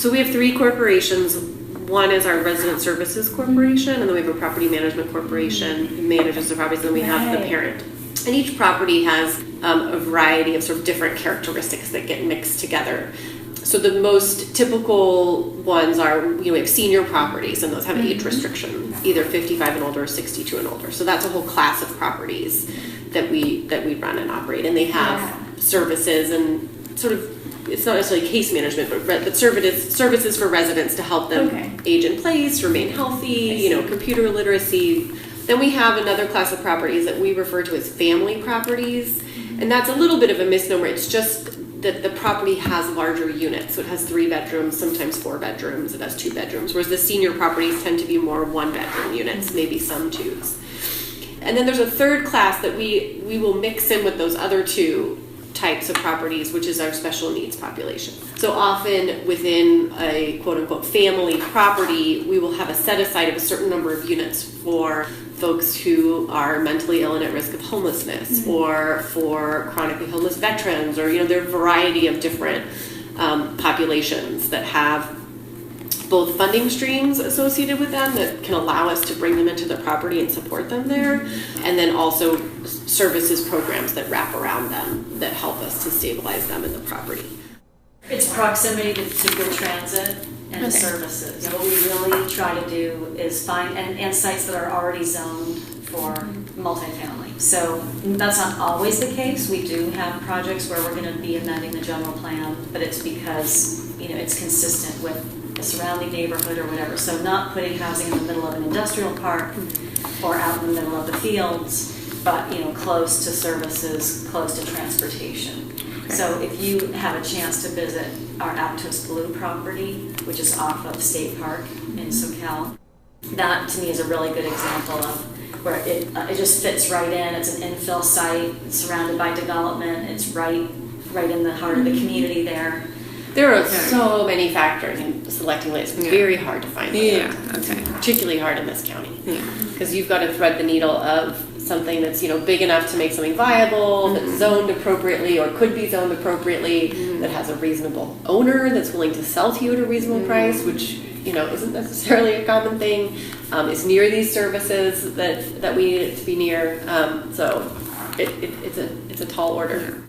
So we have 3 corporations. One is our Resident Services Corporation, and then we have a Property Management Corporation who manages the properties, and then we have the parent. And each property has a variety of sort of different characteristics that get mixed together. So the most typical ones are, we have senior properties, and those have age restrictions, either 55 and older or 62 and older. So that's a whole class of properties that we run and operate, and they have services and sort of, it's not necessarily case management, but services for residents to help them age in place, remain healthy, computer literacy. Then we have another class of properties that we refer to as family properties, and that's a little bit of a misnomer. It's just that the property has larger units, so it has 3 bedrooms, sometimes 4 bedrooms, it has 2 bedrooms, whereas the senior properties tend to be more 1-bedroom units, maybe some 2s. And then there's a third class that we will mix in with those other 2 types of properties, which is our special needs population. So often within a quote-unquote family property, we will have a set aside of a certain number of units for folks who are mentally ill and at risk of homelessness, or for chronically homeless veterans, or there are a variety of different populations that have both funding streams associated with them that can allow us to bring them into the property and support them there, and then also services programs that wrap around them that help us to stabilize them in the property. It's proximity to good transit and services. What we really try to do is find and sites that are already zoned for multifamily. So that's not always the case. We do have projects where we're going to be amending the general plan, but it's because it's consistent with the surrounding neighborhood or whatever. So not putting housing in the middle of an industrial park or out in the middle of the fields, but close to services, close to transportation. So if you have a chance to visit our Aptos Blue property, which is off of State Park in SoCal, that to me is a really good example of where it just fits right in. It's an infill site, it's surrounded by development, it's right in the heart of the community there. There are so many factors in selecting land. It's very hard to find land. Particularly hard in this county. Because you've got to thread the needle of something that's big enough to make something viable, that's zoned appropriately or could be zoned appropriately, that has a reasonable owner that's willing to sell to you at a reasonable price, which isn't necessarily a common thing. Is near these services that we need it to be near. So it's a tall order.